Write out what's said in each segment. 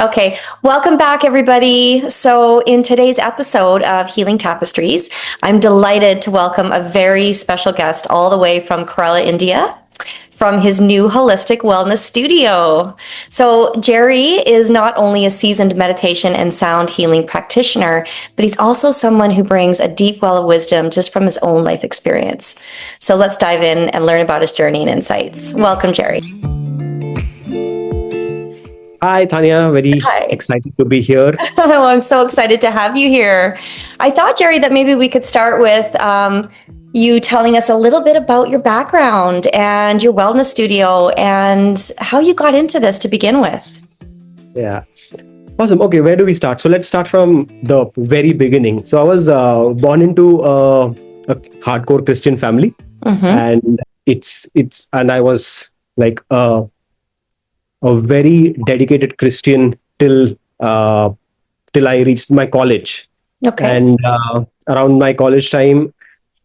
Okay, welcome back, everybody. So, in today's episode of Healing Tapestries, I'm delighted to welcome a very special guest all the way from Kerala, India, from his new holistic wellness studio. So, Jerry is not only a seasoned meditation and sound healing practitioner, but he's also someone who brings a deep well of wisdom just from his own life experience. So, let's dive in and learn about his journey and insights. Welcome, Jerry. Hi, Tanya. Very Hi. excited to be here. Oh, I'm so excited to have you here. I thought, Jerry, that maybe we could start with you telling us a little bit about your background and your wellness studio and how you got into this to begin with. Yeah. Awesome. Okay, where do we start? So let's start from the very beginning. So I was born into a hardcore Christian family, and and I was like a very dedicated Christian till I reached my college. Okay. And around my college time,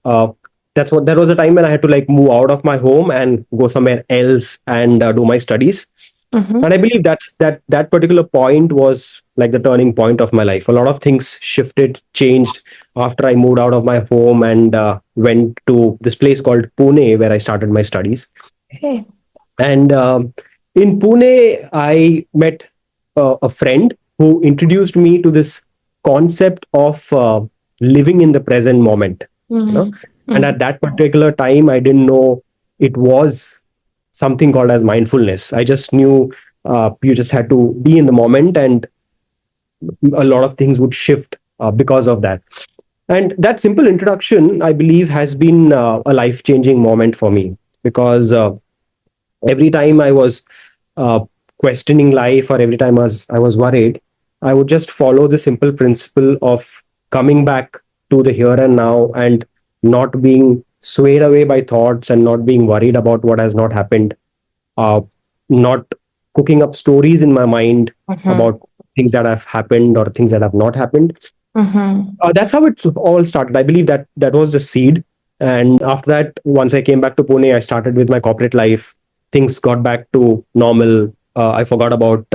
uh, that was the time when I had to like move out of my home and go somewhere else and do my studies. Mm-hmm. And I believe that particular point was like the turning point of my life. A lot of things shifted, changed after I moved out of my home and went to this place called Pune, where I started my studies. Okay. And in Pune, I met a friend who introduced me to this concept of living in the present moment. You know, and at that particular time, I didn't know it was something called as mindfulness. I just knew you just had to be in the moment, and a lot of things would shift because of that. And that simple introduction, I believe, has been a life changing moment for me, because every time I was uh, questioning life, or every time I was worried, I would just follow the simple principle of coming back to the here and now, and not being swayed away by thoughts, and not being worried about what has not happened, uh, not cooking up stories in my mind about things that have happened or things that have not happened. That's how it all started. I believe that was the seed. And after that, once I came back to Pune, I started with my corporate life. Things got back to normal. I forgot about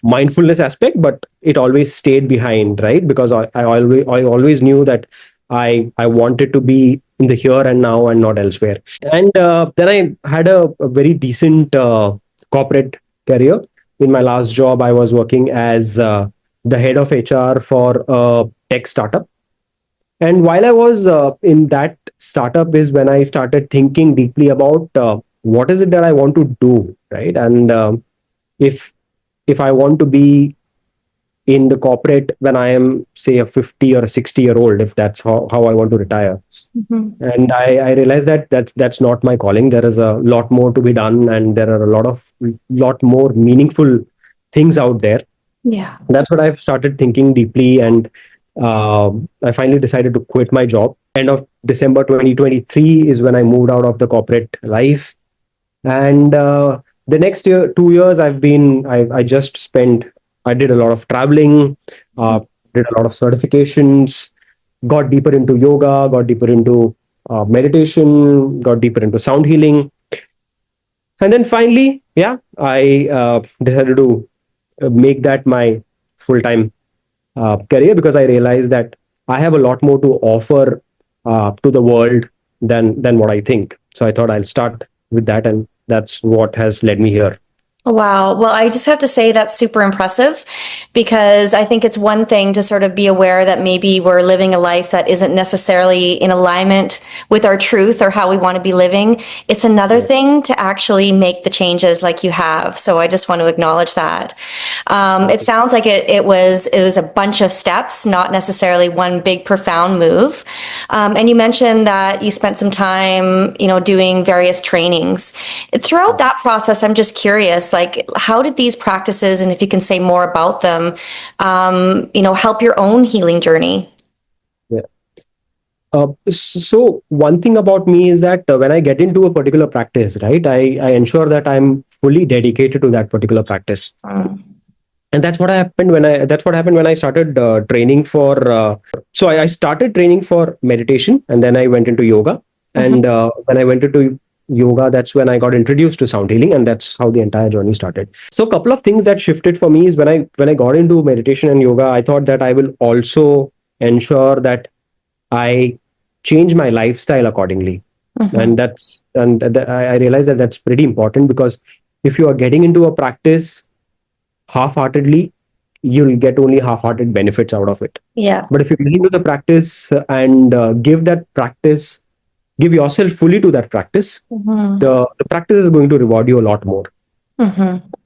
mindfulness aspect, but it always stayed behind, right? Because I always knew that I wanted to be in the here and now and not elsewhere. And then I had a very decent corporate career. In my last job, I was working as the head of HR for a tech startup. And while I was in that startup is when I started thinking deeply about what is it that I want to do, right? And if if I want to be in the corporate when I am, say, a 50 or a 60-year old, if that's how I want to retire. And I realized that that's not my calling. There is a lot more to be done, and there are a lot more meaningful things out there. Yeah. That's what I've started thinking deeply, and I finally decided to quit my job. End of December 2023 is when I moved out of the corporate life, and the next year, 2 years, I just spent. I did a lot of traveling, did a lot of certifications, got deeper into yoga, got deeper into meditation, got deeper into sound healing, and then finally, yeah, I decided to make that my full time career, because I realized that I have a lot more to offer to the world than what I think. So I thought I'll start with that, and that's what has led me here. Wow. Well, I just have to say that's super impressive, because I think it's one thing to sort of be aware that maybe we're living a life that isn't necessarily in alignment with our truth or how we want to be living. It's another thing to actually make the changes like you have. So I just want to acknowledge that. It sounds like it was a bunch of steps, not necessarily one big profound move. And you mentioned that you spent some time, doing various trainings. Throughout that process, I'm just curious, like, how did these practices, and if you can say more about them, help your own healing journey? Yeah. So one thing about me is that when I get into a particular practice, right, I ensure that I'm fully dedicated to that particular practice. And that's what happened when I started training for I started training for meditation, and then I went into yoga. And when I went into yoga, that's when I got introduced to sound healing, and that's how the entire journey started. So a couple of things that shifted for me is when I got into meditation and yoga, I thought that I will also ensure that I change my lifestyle accordingly. And I realized that that's pretty important, because if you are getting into a practice half-heartedly, you'll get only half-hearted benefits out of it. Yeah. But if you get into the practice and give yourself fully to that practice, the practice is going to reward you a lot more.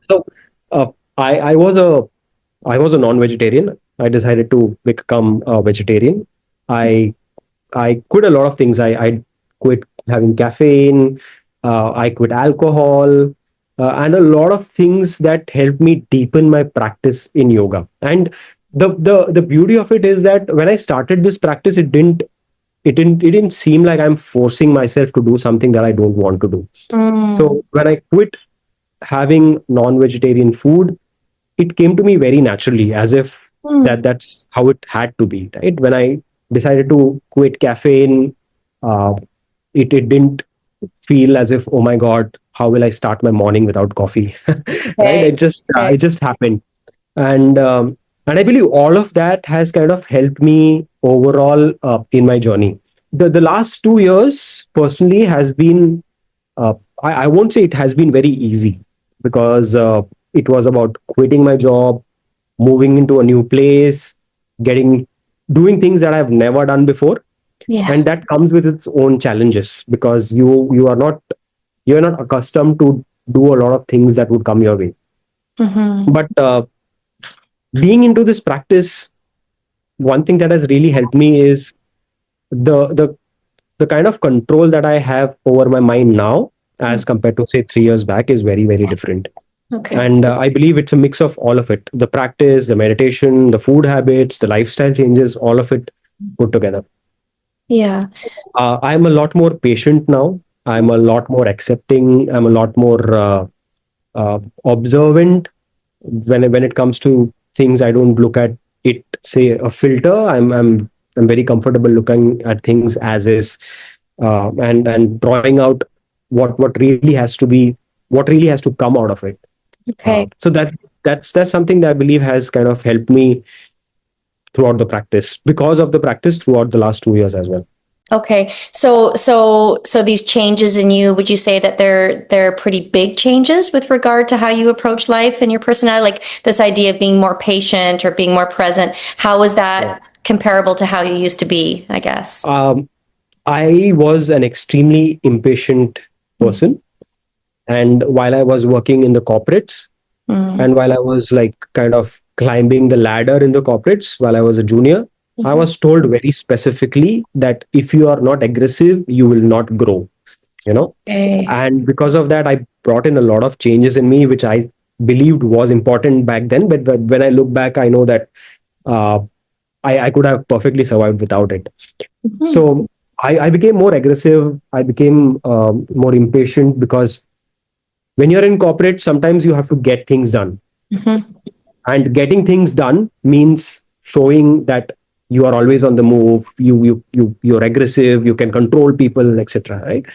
So uh, I was a non-vegetarian. I decided to become a vegetarian. I I quit a lot of things. I quit having caffeine. I quit alcohol, and a lot of things that helped me deepen my practice in yoga. And the beauty of it is that when I started this practice, it didn't seem like I'm forcing myself to do something that I don't want to do. So when I quit having non-vegetarian food, it came to me very naturally, as if that's how it had to be, right? When I decided to quit caffeine, uh, it didn't feel as if, oh my god, how will I start my morning without coffee? Right? Okay. It just happened. And I believe all of that has kind of helped me overall in my journey. The last 2 years personally has been, uh, I won't say it has been very easy, because it was about quitting my job, moving into a new place, getting doing things that I've never done before, Yeah. and that comes with its own challenges, because you're not accustomed to do a lot of things that would come your way. But being into this practice, one thing that has really helped me is the the the kind of control that I have over my mind now, as compared to say 3 years back, is very, very different. Okay. And I believe it's a mix of all of it: the practice, the meditation, the food habits, the lifestyle changes, all of it put together. Yeah. I'm a lot more patient now. I'm a lot more accepting. I'm a lot more observant when it comes to things. I don't look at it, say, a filter. I'm very comfortable looking at things as is, and drawing out what really has to be, what really has to come out of it. Okay. So that's something that I believe has kind of helped me throughout the practice, because of the practice throughout the last 2 years as well. Okay. So these changes in you, would you say that they're pretty big changes with regard to how you approach life and your personality? Like this idea of being more patient or being more present, how is that comparable to how you used to be, I guess? Um, I was an extremely impatient person, and while I was working in the corporates, and while I was like kind of climbing the ladder in the corporates while I was a junior, I was told very specifically that if you are not aggressive, you will not grow, you know. Okay. And because of that, I brought in a lot of changes in me, which I believed was important back then. But when I look back, I know that uh, I could have perfectly survived without it. So I became more aggressive. I became more impatient, because when you're in corporate, sometimes you have to get things done. And getting things done means showing that you are always on the move. You're aggressive. You can control people, etc. Right?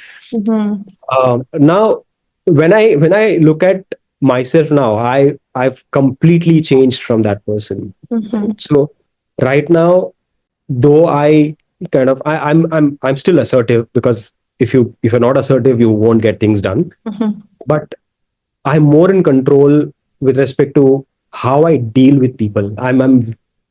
Now, when I look at myself now, I've completely changed from that person. So right now, though I kind of I'm still assertive, because if you're not assertive, you won't get things done. But I'm more in control with respect to how I deal with people.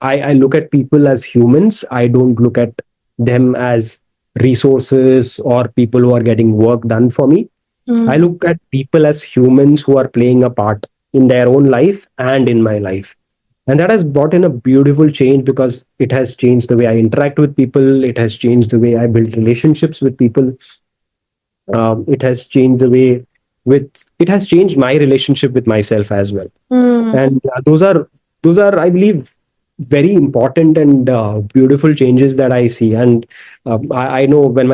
I look at people as humans. I don't look at them as resources or people who are getting work done for me. I look at people as humans who are playing a part in their own life and in my life. And that has brought in a beautiful change, because it has changed the way I interact with people. It has changed the way I build relationships with people. It has changed it has changed my relationship with myself as well. And those are, I believe, very important and beautiful changes that I see. And I know when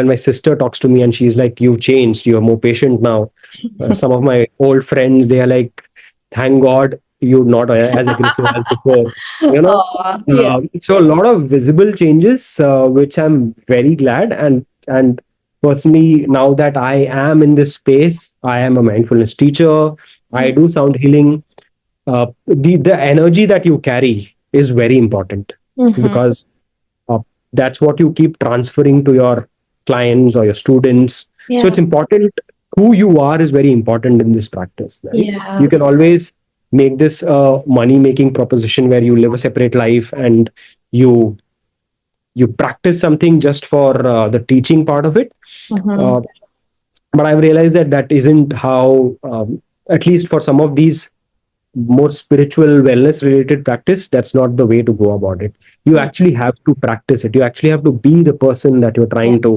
my sister talks to me and she's like, "You've changed. You're more patient now." Some of my old friends, they are like, "Thank God you're not as aggressive as before." You know, Aw, yes. so a lot of visible changes, which I'm very glad. And personally, now that I am in this space, I am a mindfulness teacher. I do sound healing. The energy that you carry is very important, Mm-hmm. because uh, that's what you keep transferring to your clients or your students. So Yeah. it's important. Who you are is very important in this practice, right? Yeah. You can always make this a money making proposition where you live a separate life and you you practice something just for the teaching part of it. Mm-hmm. uh, but I've realized that that isn't how, at least for some of these more spiritual wellness related practice, that's not the way to go about it. You Yeah. actually have to practice it. You actually have to be the person that you're Yeah. trying to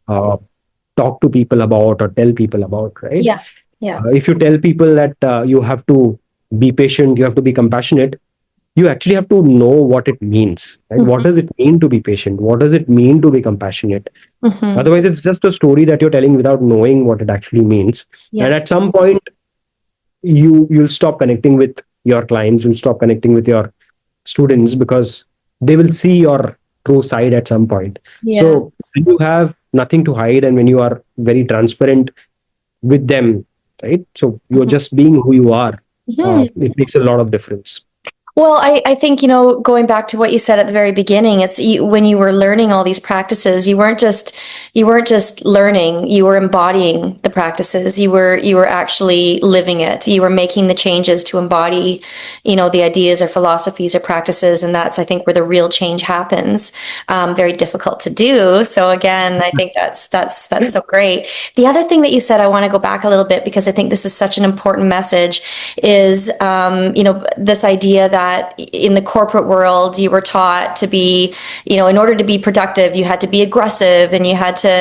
uh, talk to people about or tell people about, right? Yeah. Yeah. If you tell people that you have to be patient, you have to be compassionate, you actually have to know what it means, right? What Mm-hmm. does it mean to be patient? What does it mean to be compassionate? Mm-hmm. Otherwise, it's just a story that you're telling without knowing what it actually means. And Yeah. at some point, you'll stop connecting with your clients, you'll stop connecting with your students, because they will see your true side at some point. Yeah. So when you have nothing to hide and when you are very transparent with them, right? So you're Mm-hmm. just being who you are. Mm-hmm. It makes a lot of difference. Well, I think, going back to what you said at the very beginning, it's when you were learning all these practices, you weren't just learning, you were embodying the practices. You were actually living it. You were making the changes to embody, the ideas or philosophies or practices. And that's, I think, where the real change happens. Very difficult to do. So again, I think that's so great. The other thing that you said, I want to go back a little bit because I think this is such an important message, is, this idea that in the corporate world, you were taught to be, in order to be productive, you had to be aggressive and you had to,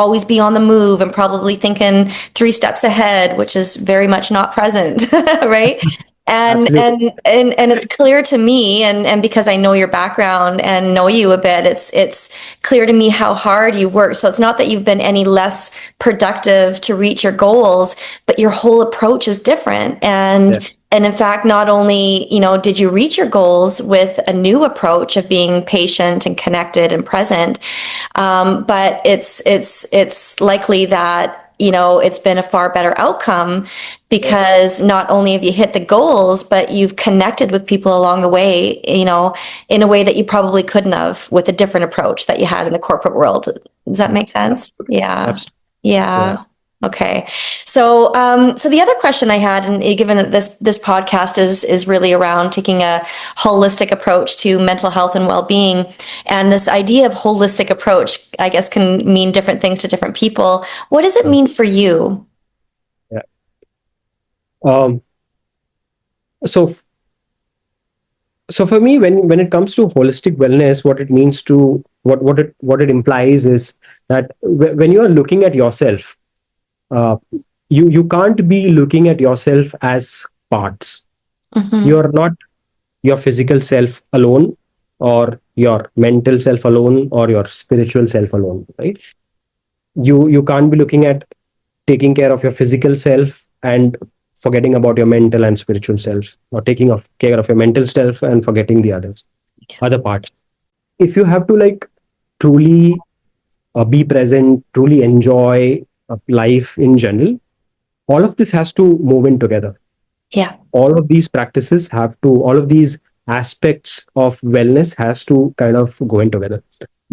always be on the move and probably thinking 3 steps ahead, which is very much not present, right? And Absolutely. and it's clear to me, and because I know your background and know you a bit, it's clear to me how hard you work. So it's not that you've been any less productive to reach your goals, but your whole approach is different. Yeah. And in fact, not only, did you reach your goals with a new approach of being patient and connected and present, but it's likely that, it's been a far better outcome because not only have you hit the goals, but you've connected with people along the way, in a way that you probably couldn't have with a different approach that you had in the corporate world. Does that make sense? Yeah. Absolutely. Yeah. Yeah. Okay. So the other question I had, and given that this podcast is really around taking a holistic approach to mental health and well-being, and this idea of holistic approach, I guess, can mean different things to different people. What does it mean for you? Yeah. Um, so so for me, when it comes to holistic wellness, what it means to what it implies is that when you are looking at yourself, uh, you can't be looking at yourself as parts. Mm-hmm. You're not your physical self alone, or your mental self alone, or your spiritual self alone, right? You can't be looking at taking care of your physical self and forgetting about your mental and spiritual self, or taking of care of your mental self and forgetting the other parts. If you have to, like, truly be present, truly enjoy life in general, all of this has to move in together. Yeah. All of these aspects of wellness has to kind of go in together.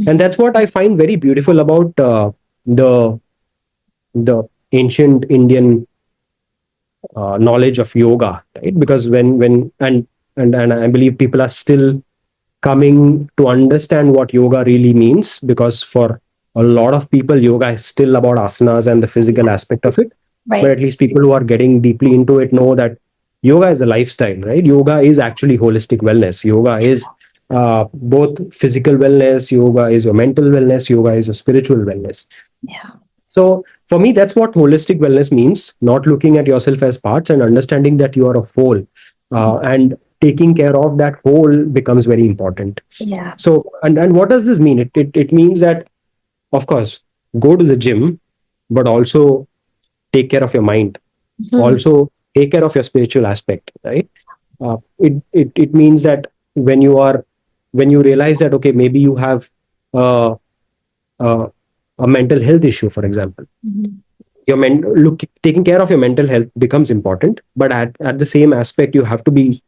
And that's what I find very beautiful about the the ancient Indian knowledge of yoga, right? Because when and I believe people are still coming to understand what yoga really means, because for a lot of people, yoga is still about asanas and the physical aspect of it. But Right. at least people who are getting deeply into it know that yoga is a lifestyle, right? Yoga is actually holistic wellness. Yoga is both physical wellness, yoga is your mental wellness, yoga is your spiritual wellness. Yeah. So for me, that's what holistic wellness means, not looking at yourself as parts and understanding that you are a whole. And taking care of that whole becomes very important. Yeah. So, and what does this mean? It means that, of course, go to the gym, but also take care of your mind. Mhm. Also take care of your spiritual aspect, right? It means that when you realize that, okay, maybe you have uh, uh, a mental health issue, for example. Taking care of your mental health becomes important, but at the same aspect, you have to be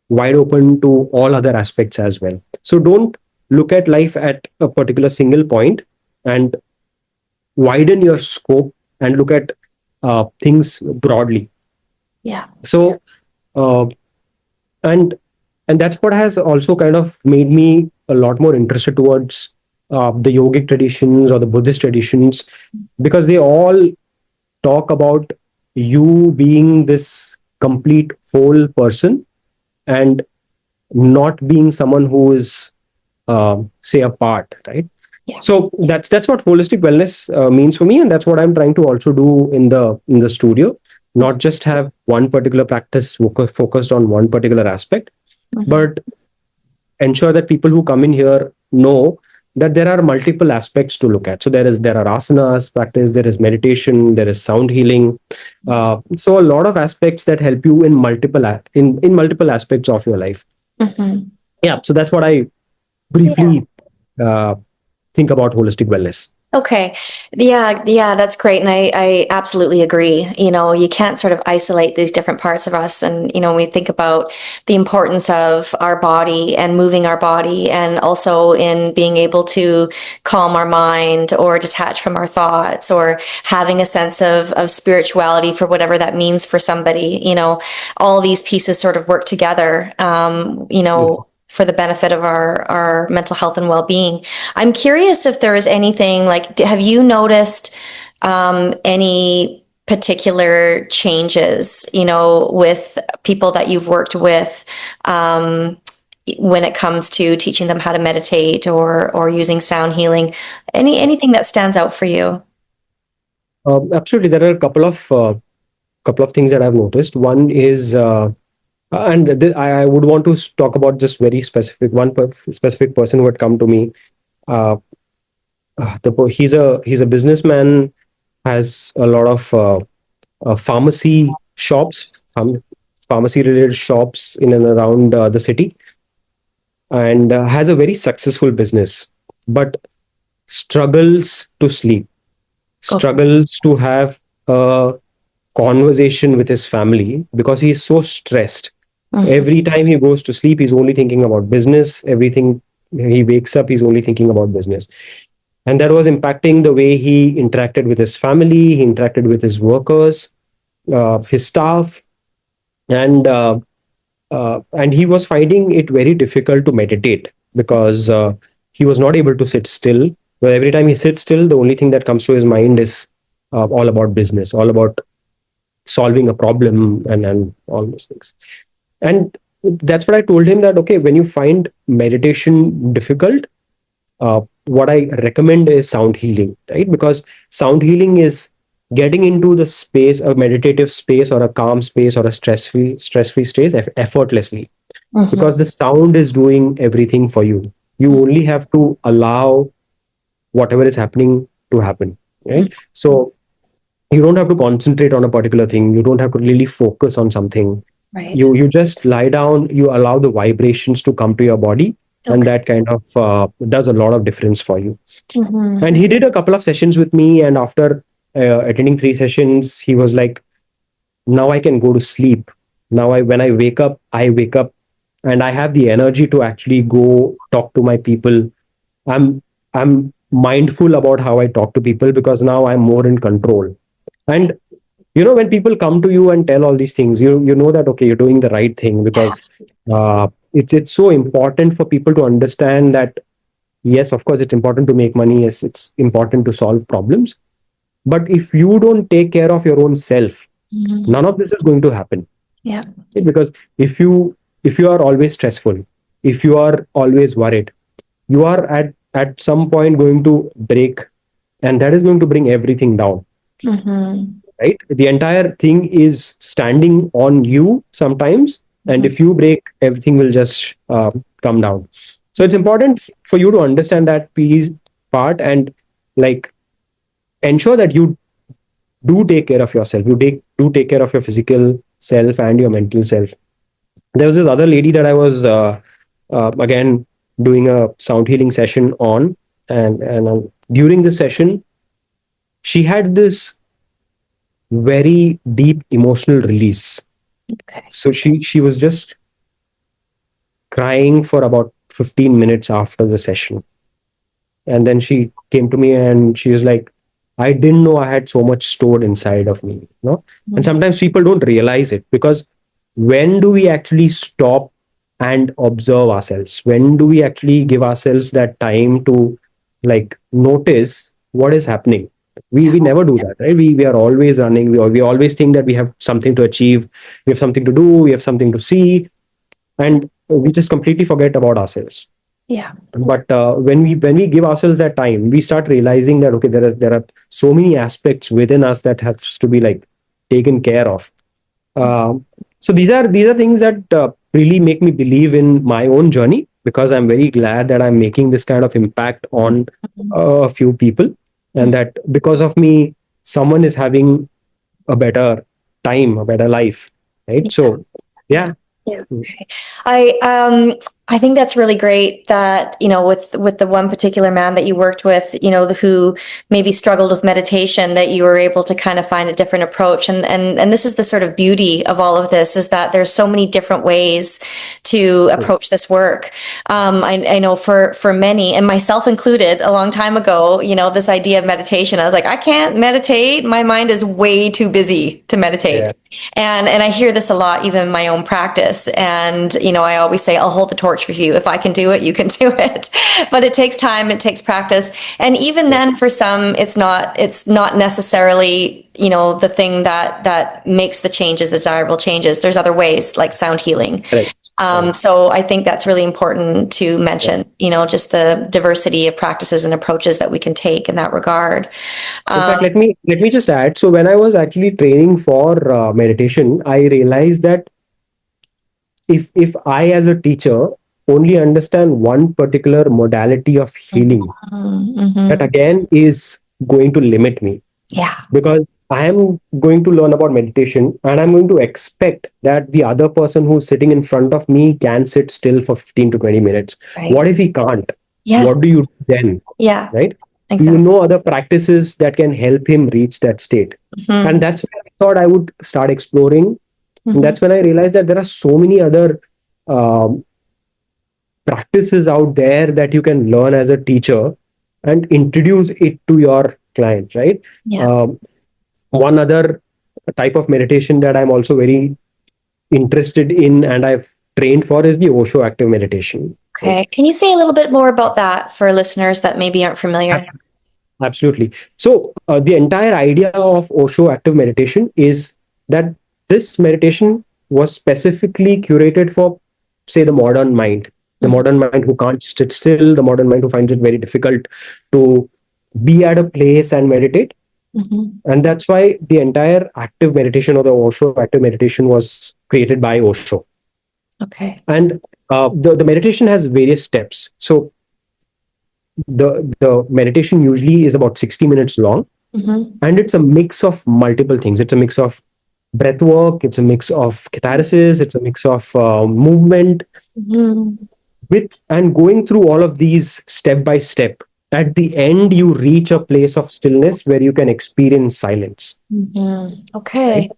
wide open to all other aspects as well. So don't look at life at a particular single point, and widen your scope and look at things broadly. Yeah. So uh, and and that's what has also kind of made me a lot more interested towards the yogic traditions or the Buddhist traditions, because they all talk about you being this complete whole person, and not being someone who is say a part, right? Yeah. So that's what holistic wellness means for me, and that's what I'm trying to also do in the studio. Not just have one particular practice focused on one particular aspect, but ensure that people who come in here know that there are multiple aspects to look at. So there are asanas practice, there is meditation, there is sound healing. So a lot of aspects that help you in in multiple aspects of your life. Yeah, so that's what I briefly uh, think about holistic wellness. Okay. Yeah, that's great. And I absolutely agree. You can't sort of isolate these different parts of us. And, when we think about the importance of our body and moving our body, and also in being able to calm our mind or detach from our thoughts, or having a sense of spirituality for whatever that means for somebody, all these pieces sort of work together, for the benefit of our mental health and well-being. I'm curious if there is anything like, have you noticed any particular changes, with people that you've worked with, when it comes to teaching them how to meditate or using sound healing? Anything that stands out for you? Absolutely, there are a couple of things that I've noticed. One is I would want to talk about just very specific specific person who had come to me. Uh, he's a businessman, has a lot of pharmacy shops, pharmacy related shops in and around the city, and has a very successful business, but struggles to sleep, struggles to have a conversation with his family because he's so stressed. Every time he goes to sleep, he's only thinking about business. Everything he wakes up, he's only thinking about business. And that was impacting the way he interacted with his family, he interacted with his workers, his staff, and he was finding it very difficult to meditate because he was not able to sit still. But every time he sits still, the only thing that comes to his mind is all about business, all about solving a problem, and all those things. And that's what I told him, that okay, when you find meditation difficult, what I recommend is sound healing, right? Because sound healing is getting into the space, a meditative space or a calm space or a stress-free space effortlessly, because the sound is doing everything for you. You only have to allow whatever is happening to happen, right? So you don't have to concentrate on a particular thing, you don't have to really focus on something. Right. You just lie down, you allow the vibrations to come to your body, and that kind of does a lot of difference for you. And he did a couple of sessions with me, and after attending 3 sessions, he was like, now I can go to sleep. Now when I wake up, and I have the energy to actually go talk to my people. I'm mindful about how I talk to people because now I'm more in control. And when people come to you and tell all these things, you know that okay, you're doing the right thing, because it's so important for people to understand that yes, of course, it's important to make money. Yes, it's important to solve problems. But if you don't take care of your own self, none of this is going to happen. Yeah. Because if you are always stressful, if you are always worried, you are at some point going to break, and that is going to bring everything down. Right? The entire thing is standing on you sometimes, and if you break, everything will just come down. So it's important for you to understand that piece part, and like ensure that you do take care of yourself. Do take care of your physical self and your mental self. There was this other lady that I was again doing a sound healing session on, and during the session, she had this very deep emotional release. Okay. So she was just crying for about 15 minutes after the session. And then she came to me and she was like, I didn't know I had so much stored inside of me, you know? And sometimes people don't realize it, because when do we actually stop and observe ourselves? When do we actually give ourselves that time to like notice what is happening? We never do that, right? We are always running. We always think that we have something to achieve, we have something to do, we have something to see, and we just completely forget about ourselves. Yeah. But when we give ourselves that time, we start realizing that okay, there are so many aspects within us that has to be like taken care of. So these are things that really make me believe in my own journey, because I'm very glad that I'm making this kind of impact on a few people, and that because of me, someone is having a better time, a better life, right? So yeah. Yeah. Okay. I think that's really great that, with the one particular man that you worked with, who maybe struggled with meditation, that you were able to kind of find a different approach. And this is the sort of beauty of all of this, is that there's so many different ways to approach this work. I know for many, and myself included, a long time ago, this idea of meditation, I was like, I can't meditate. My mind is way too busy to meditate. Yeah. And I hear this a lot, even in my own practice. And, I always say, I'll hold the torch for you. If I can do it, you can do it. But it takes time, it takes practice. And even then, for some, it's not necessarily, the thing that makes the changes, the desirable changes. There's other ways, like sound healing. Correct. So I think that's really important to mention, just the diversity of practices and approaches that we can take in that regard. In fact, let me just add. So when I was actually training for meditation, I realized that if I, as a teacher, only understand one particular modality of healing, that again is going to limit me. Yeah. Because I am going to learn about meditation and I'm going to expect that the other person who's sitting in front of me can sit still for 15 to 20 minutes. Right. What if he can't? Yeah. What do you do then? Yeah. Right? Exactly. You know other practices that can help him reach that state. And that's when I thought I would start exploring. And that's when I realized that there are so many other practices out there that you can learn as a teacher and introduce it to your client, right? Yeah. One other type of meditation that I'm also very interested in and I've trained for is the Osho active meditation. Okay. Can you say a little bit more about that for listeners that maybe aren't familiar? Absolutely. So the entire idea of Osho active meditation is that this meditation was specifically curated for, say, the modern mind, the modern mind who can't sit still, the modern mind who finds it very difficult to be at a place and meditate. And that's why the entire active meditation, or the Osho active meditation, was created by Osho. Okay. And the meditation has various steps. So the meditation usually is about 60 minutes long, and it's a mix of multiple things. It's a mix of breath work, it's a mix of catharsis, it's a mix of movement, with and going through all of these step by step. At the end, you reach a place of stillness where you can experience silence. Okay. Right?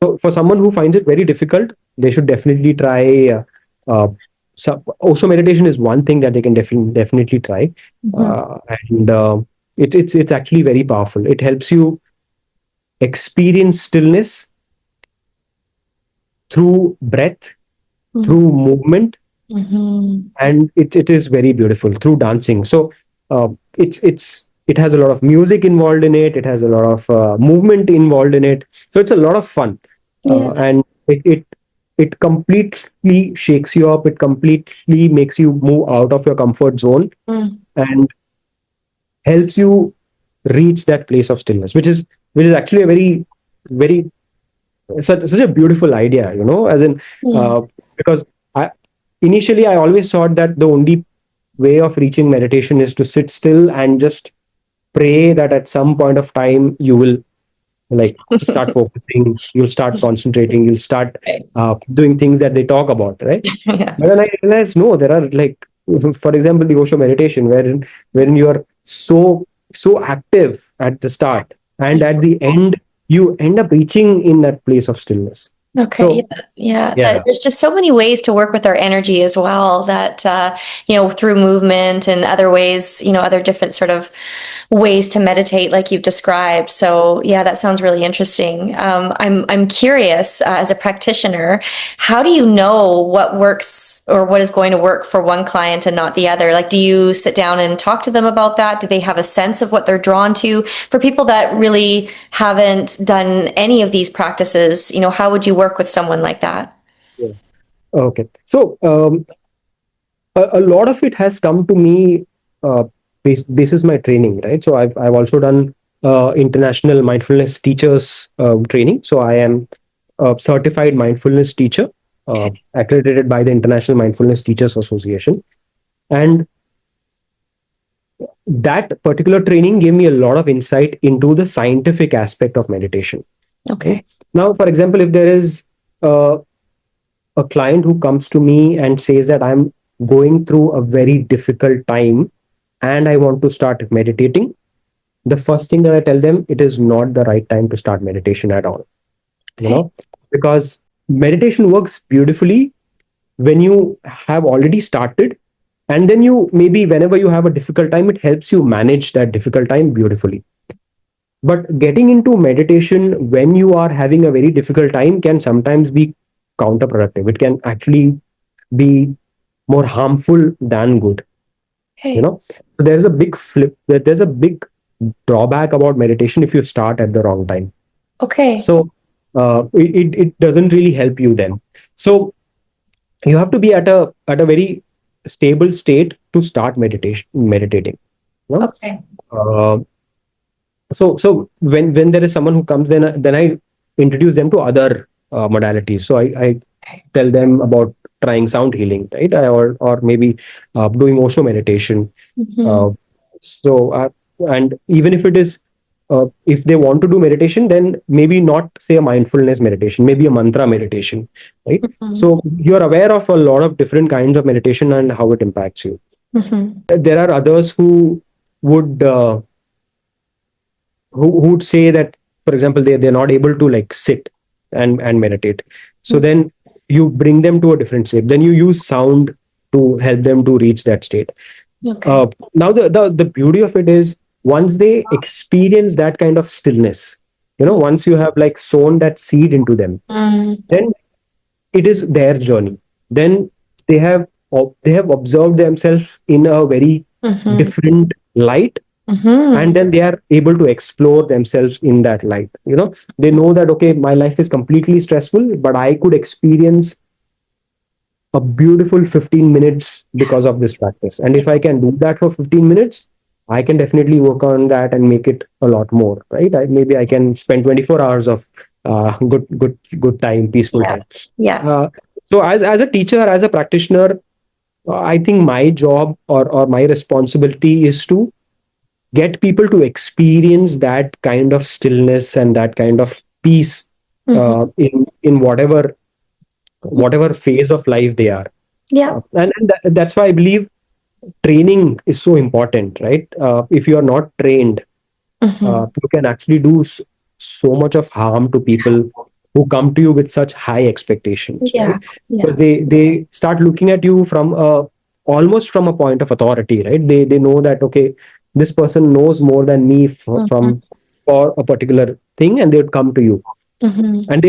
So for someone who finds it very difficult, they should definitely try. So Osho meditation is one thing that they can definitely try, and it's actually very powerful. It helps you experience stillness through breath, through movement, and it is very beautiful through dancing. So it has a lot of music involved in it. It has a lot of movement involved in it. So it's a lot of fun, and it completely shakes you up. It completely makes you move out of your comfort zone and helps you reach that place of stillness, which is actually a very such a beautiful idea, as in because initially I always thought that the only way of reaching meditation is to sit still and just pray that at some point of time you will like start focusing, you'll start concentrating, you'll start doing things that they talk about, right? Yeah. But then I realized, no, there are like, for example, the Osho meditation, wherein you are so so active at the start, and at the end you end up reaching in that place of stillness. Okay. So Yeah. yeah. There's just so many ways to work with our energy as well that, through movement and other ways, other different sort of ways to meditate like you've described. So yeah, that sounds really interesting. I'm curious, as a practitioner, how do you know what works or what is going to work for one client and not the other? Like, do you sit down and talk to them about that? Do they have a sense of what they're drawn to? For people that really haven't done any of these practices, how would you work with someone like that? Yeah. Okay. So a lot of it has come to me basis my training, right? So I've also done international mindfulness teachers training. So I am a certified mindfulness teacher, accredited by the International Mindfulness Teachers Association, and that particular training gave me a lot of insight into the scientific aspect of meditation. Okay. Now, for example, if there is uh, a client who comes to me and says that I'm going through a very difficult time and I want to start meditating, the first thing that I tell them, it is not the right time to start meditation at all. You Okay. know, because meditation works beautifully when you have already started, and then you maybe whenever you have a difficult time, it helps you manage that difficult time beautifully. But getting into meditation when you are having a very difficult time can sometimes be counterproductive. It can actually be more harmful than good. You Okay. know, so there's a big flip. There's a big drawback about meditation if you start at the wrong time. Okay. So it doesn't really help you then. So you have to be at a very stable state to start meditating. You know? Okay. Uh, so when there is someone who comes, then I introduce them to other modalities. So I tell them about trying sound healing, right? Or maybe doing Osho meditation. Hmm. uh, so and even if it is if they want to do meditation, then maybe not say a mindfulness meditation, maybe a mantra meditation, right? Hmm. So you're aware of a lot of different kinds of meditation and how it impacts you. Hmm. There are others who would who would say that, for example, they're not able to like sit and meditate. So then you bring them to a different state, then you use sound to help them to reach that state. Okay. Now the beauty of it is, once they experience that kind of stillness, once you have like sown that seed into them, Mm. then it is their journey. Then they have observed themselves in a very Hmm. different light, Hmm. and then they are able to explore themselves in that light. They know that, okay, my life is completely stressful, but I could experience a beautiful 15 minutes because of this practice, and if I can do that for 15 minutes, I can definitely work on that and make it a lot more, right? Maybe I can spend 24 hours of good time, peaceful Yeah. time. Yeah. uh, so as a teacher, as a practitioner, I think my job or my responsibility is to get people to experience that kind of stillness and that kind of peace Hmm. in whatever phase of life they are. Yeah. And that's why I believe training is so important, right? If you are not trained, Hmm. you can actually do so much of harm to people who come to you with such high expectations, Yeah. right? Yeah. Because they start looking at you from almost from a point of authority, right? They know that, okay, this person knows more than me Hmm. from for a particular thing, and they would come to you, Hmm. and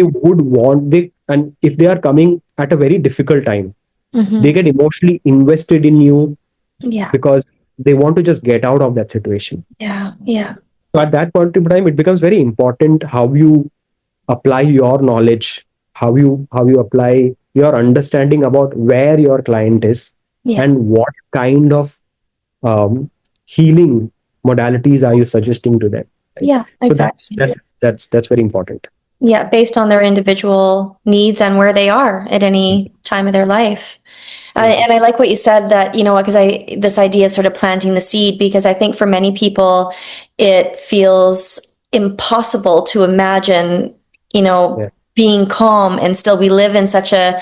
and if they are coming at a very difficult time, they Hmm. get emotionally invested in you Yeah. because they want to just get out of that situation. Yeah. Yeah. So at that point in time, it becomes very important how you apply your knowledge, how you apply your understanding about where your client is, Yeah. and what kind of um, healing modalities are you suggesting to them. Right? Yeah. So that's Exactly. that, that's very important. Yeah, based on their individual needs and where they are at any time of their life. Mhm. And I like what you said that, because this idea of sort of planting the seed, because I think for many people, it feels impossible to imagine, Yeah. being calm and still we live in such a,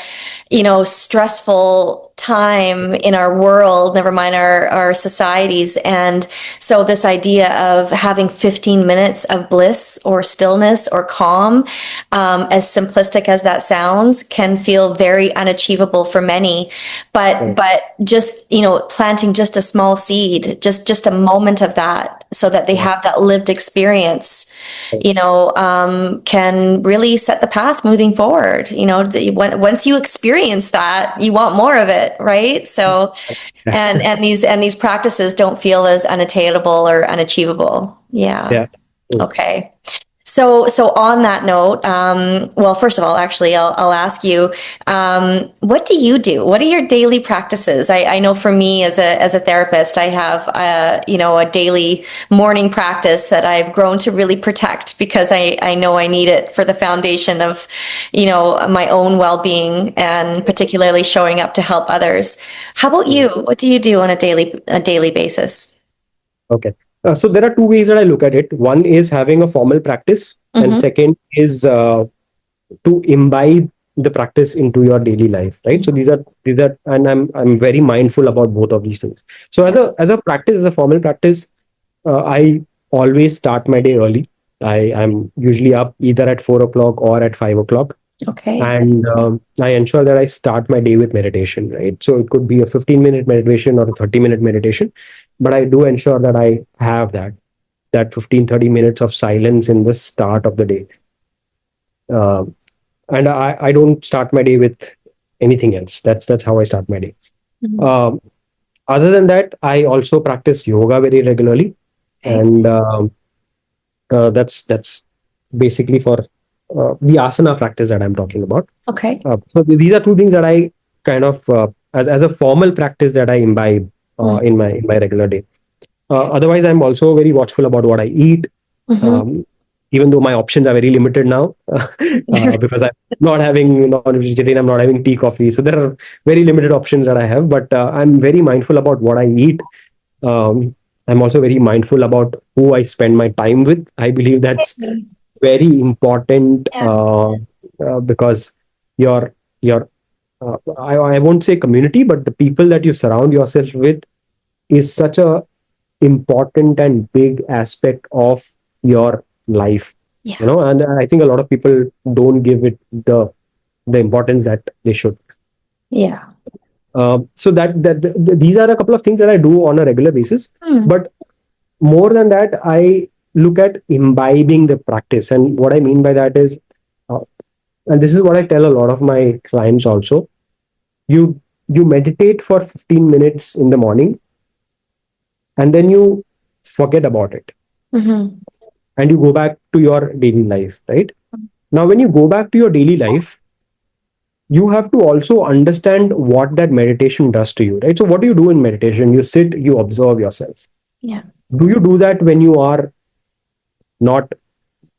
stressful time in our world, never mind our societies. And so this idea of having 15 minutes of bliss or stillness or calm, as simplistic as that sounds, can feel very unachievable for many. But just, planting just a small seed, just a moment of that, so that they have that lived experience, can really set the path moving forward. Once you experience that, you want more of it, right? So, and these practices don't feel as unattainable or unachievable. Yeah. Okay. So on that note, well, first of all, actually, I'll ask you, what do you do? What are your daily practices? I know for me as a therapist, I have, a daily morning practice that I've grown to really protect, because I know I need it for the foundation of, my own well-being, and particularly showing up to help others. How about you? What do you do on a daily basis? Okay. So there are two ways that I look at it. One is having a formal practice, and second is to imbibe the practice into your daily life, right? So these are, and I'm very mindful about both of these things. So as a practice, as a formal practice, I always start my day early. I'm usually up either at 4 o'clock or at 5 o'clock. Okay. And I ensure that I start my day with meditation, right? So it could be a 15-minute meditation or a 30-minute meditation, but I do ensure that I have that 15-30 minutes of silence in the start of the day. And I don't start my day with anything else. That's how I start my day. Other than that, I also practice yoga very regularly. Okay. And that's basically for the asana practice that I'm talking about. Okay. So these are two things that I kind of as a formal practice that I imbibe in my regular day. Otherwise, I'm also very watchful about what I eat. Even though my options are very limited now, because I'm not having non-vegetarian, I'm not having tea, coffee. So there are very limited options that I have, but I'm very mindful about what I eat. I'm also very mindful about who I spend my time with. I believe that's very important, because your I won't say community, but the people that you surround yourself with is such a important and big aspect of your life. And I think a lot of people don't give it the importance that they should. So these are a couple of things that I do on a regular basis. But more than that, I look at imbibing the practice. And what I mean by that is, and this is what I tell a lot of my clients also, you meditate for 15 minutes in the morning, and then you forget about it. And you go back to your daily life, right? Now, when you go back to your daily life, you have to also understand what that meditation does to you, right? So what do you do in meditation? You sit, you observe yourself. Do you do that when you are not,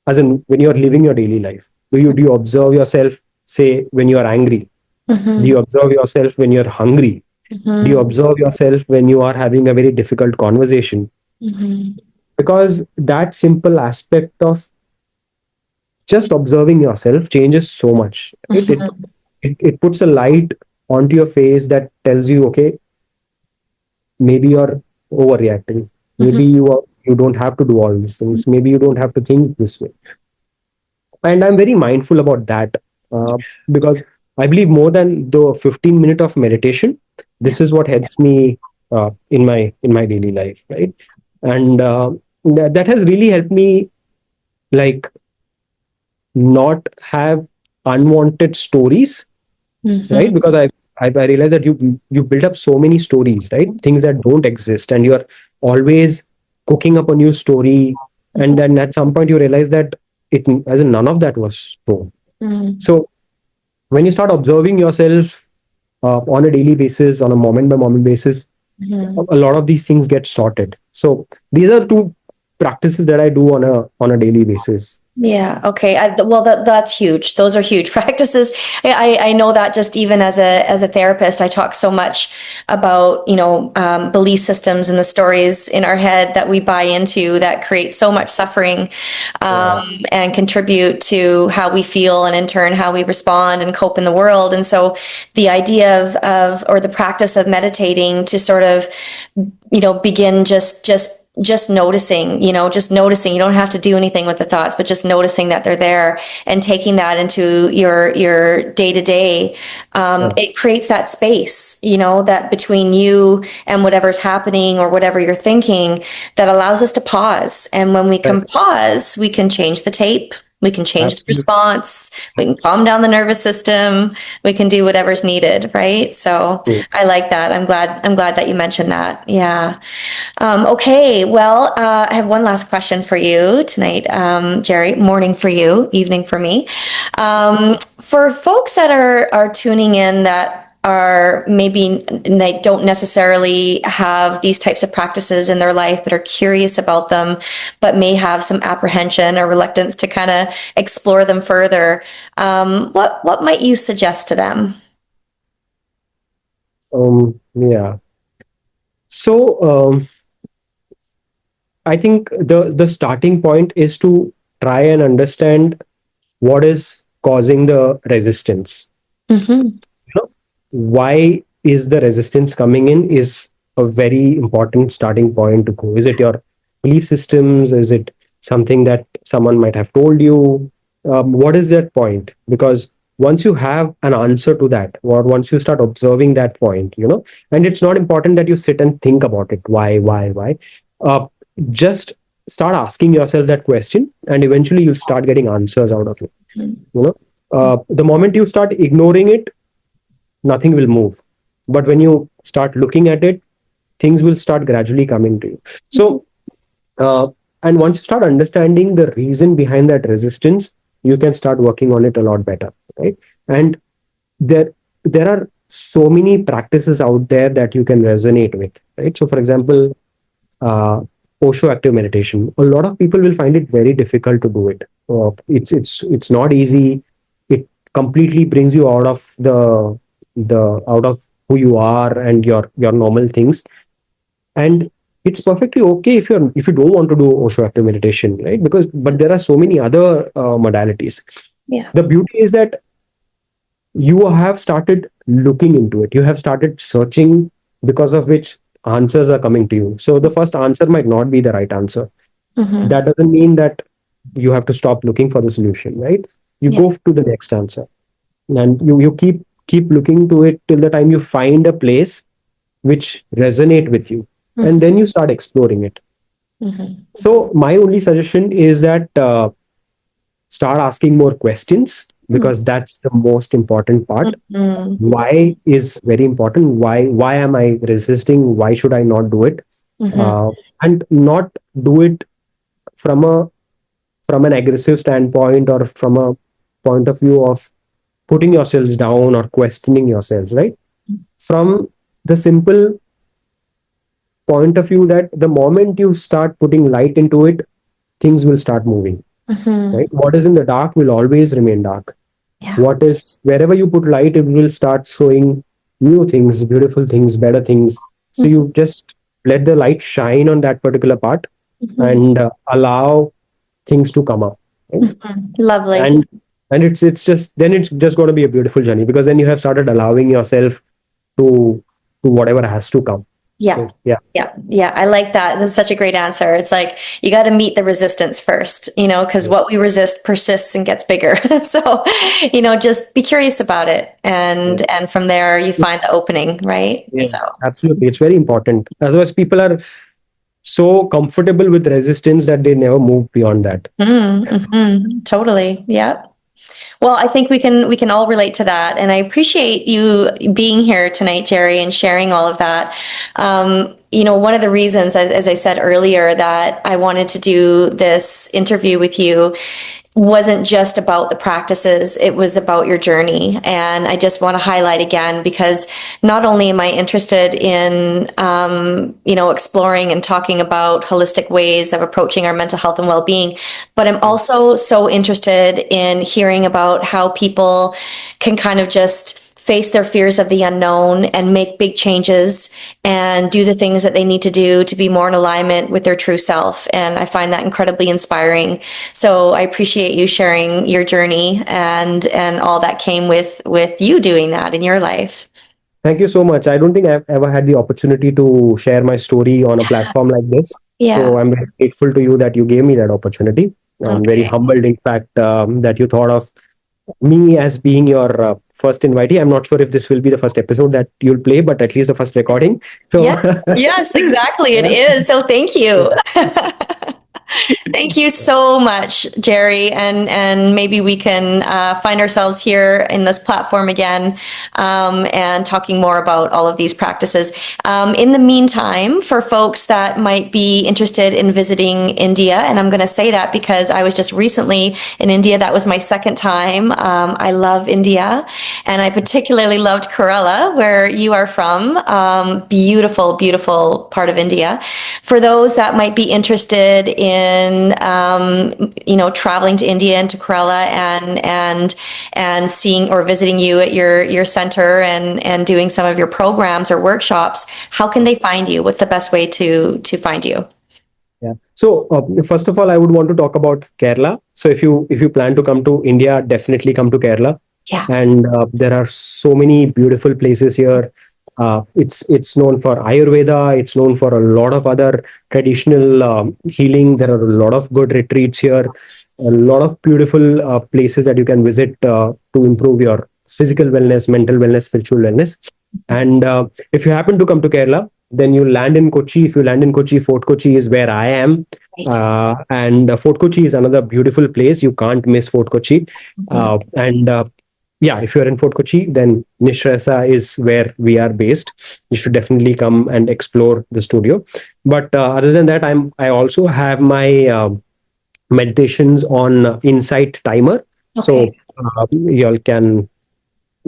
as in when you're living your daily life? Do you observe yourself, say, when you are angry? Do you observe yourself when you're hungry? Do you observe yourself when you are having a very difficult conversation? Because that simple aspect of just observing yourself changes so much. It puts a light onto your face that tells you, okay, maybe you're overreacting. Maybe you don't have to do all these things. Maybe you don't have to think this way. And I'm very mindful about that, because I believe more than the 15 minute of meditation, this is what helps me in my daily life, right? And that has really helped me, like, not have unwanted stories, right? Because I realized that you build up so many stories, right? Things that don't exist, and you're always cooking up a new story, and then at some point you realize that as in none of that was true. So when you start observing yourself on a daily basis, on a moment by moment basis, a lot of these things get sorted. So these are two practices that I do on a daily basis. Yeah. Okay. Well, that's huge. Those are huge practices. I know that just even as a therapist, I talk so much about, belief systems and the stories in our head that we buy into that create so much suffering, Yeah. and contribute to how we feel and in turn how we respond and cope in the world. And so the idea of or the practice of meditating to sort of, begin just noticing, just noticing. You don't have to do anything with the thoughts, but just noticing that they're there and taking that into your day to day. Yeah. It creates that space, that between you and whatever's happening or whatever you're thinking, that allows us to pause. And when we can Correct. pause, we can change the tape. We can change the Absolutely. response. We can calm down the nervous system. We can do whatever's needed, right? So True. I like that. I'm glad that you mentioned that. Yeah. Okay. Well, I have one last question for you tonight, Jerry. Morning for you, evening for me. For folks that are tuning in that are maybe they don't necessarily have these types of practices in their life, but are curious about them, but may have some apprehension or reluctance to kind of explore them further. What might you suggest to them? Yeah. So I think the starting point is to try and understand what is causing the resistance. Mm-hmm. You know, why is the resistance coming in is a very important starting point to go. Is it your belief systems? Is it something that someone might have told you? What is that point? Because once you have an answer to that, or once you start observing that point, and it's not important that you sit and think about it. Why? Uh, just start asking yourself that question, and eventually you'll start getting answers out of it. You know, the moment you start ignoring it, nothing will move. But when you start looking at it, things will start gradually coming to you. So, uh, and once you start understanding the reason behind that resistance, you can start working on it a lot better, right? And there, there are so many practices out there that you can resonate with, right? So, for example, uh, Osho active meditation. A lot of people will find it very difficult to do it. It's not easy. It completely brings you out of the out of who you are and your normal things. And it's perfectly okay if you don't want to do Osho active meditation, right? Because but there are so many other modalities. Yeah. The beauty is that you have started looking into it. You have started searching, because of which answers are coming to you. So the first answer might not be the right answer. Mm-hmm. That doesn't mean that you have to stop looking for the solution, right? You Yeah. go to the next answer, and you keep looking to it till the time you find a place which resonate with you, and then you start exploring it. Mm-hmm. So my only suggestion is that start asking more questions, because that's the most important part. Mm-hmm. Why is very important. Why am I resisting? Why should I not do it? Mm-hmm. uh, and not do it from a from an aggressive standpoint, or from a point of view of putting yourselves down or questioning yourselves, right? From the simple point of view that the moment you start putting light into it, things will start moving, Mm-hmm. right? What is in the dark will always remain dark. Yeah. What is Wherever you put light, it will start showing new things, beautiful things, better things. So you just let the light shine on that particular part, Mm-hmm. and allow things to come up, right? Mm-hmm. Lovely. and and it's just going to be a beautiful journey, because then you have started allowing yourself to whatever has to come. Yeah. So yeah. Yeah. Yeah. I like that. That's such a great answer. It's like you got to meet the resistance first, because Yeah. what we resist persists and gets bigger. So, just be curious about it. Yeah. And from there you find the opening, right? So, Yes, absolutely, it's very important. Otherwise people are so comfortable with resistance that they never move beyond that. totally. Yeah. Well, I think we can all relate to that, and I appreciate you being here tonight, Jerry, and sharing all of that. One of the reasons, as I said earlier, that I wanted to do this interview with you wasn't just about the practices, it was about your journey. And I just want to highlight again, because not only am I interested in, exploring and talking about holistic ways of approaching our mental health and well-being, but I'm also so interested in hearing about how people can kind of just face their fears of the unknown and make big changes and do the things that they need to do to be more in alignment with their true self. And I find that incredibly inspiring. So I appreciate you sharing your journey and all that came with you doing that in your life. Thank you so much. I don't think I've ever had the opportunity to share my story on a platform like this. Yeah. So I'm very grateful to you that you gave me that opportunity. I'm very humbled, in fact, that you thought of me as being your first invitee. I'm not sure if this will be the first episode that you'll play, but at least the first recording. So Yes, exactly. It is. So thank you. Thank you so much, Jerry. And maybe we can find ourselves here in this platform again and talking more about all of these practices. In the meantime, for folks that might be interested in visiting India, and I'm going to say that because I was just recently in India. That was my second time. I love India, and I particularly loved Kerala, where you are from. Beautiful, beautiful part of India. For those that might be interested in traveling to India and to Kerala and seeing or visiting you at your center and doing some of your programs or workshops, how can they find you? What's the best way to find you? Yeah. So first of all, I would want to talk about Kerala. So if you plan to come to India, definitely come to Kerala. Yeah. And there are so many beautiful places here. It's known for Ayurveda. It's known for a lot of other traditional healing. There are a lot of good retreats here. A lot of beautiful places that you can visit to improve your physical wellness, mental wellness, spiritual wellness. And if you happen to come to Kerala, then you land in Kochi. If you land in Kochi, Fort Kochi is where I am. And Fort Kochi is another beautiful place. You can't miss Fort Kochi. Yeah, if you're in Fort Kochi, then Nishresa is where we are based. You should definitely come and explore the studio. But other than that, I also have my meditations on Insight Timer. Okay. So y'all can,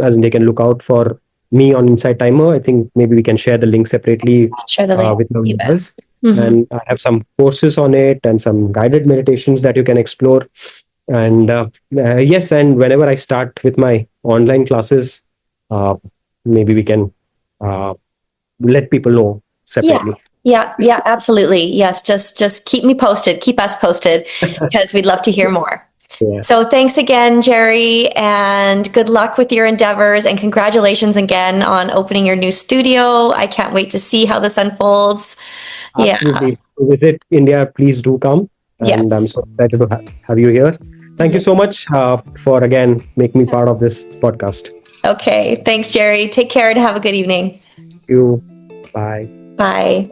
as in they can look out for me on Insight Timer. I think maybe we can share the link separately Share the link. with our You bet. viewers. And I have some courses on it and some guided meditations that you can explore. And yes, and whenever I start with my online classes, maybe we can let people know separately. Yeah, absolutely. Yes, just keep me posted, keep us posted, because we'd love to hear more. Yeah. So thanks again, Jerry, and good luck with your endeavors, and congratulations again on opening your new studio. I can't wait to see how this unfolds. Absolutely. To visit India, please do come. And I'm so excited to have you here. Thank you so much for, again, making me part of this podcast. Okay. Thanks, Jerry. Take care and have a good evening. Thank you. Bye. Bye.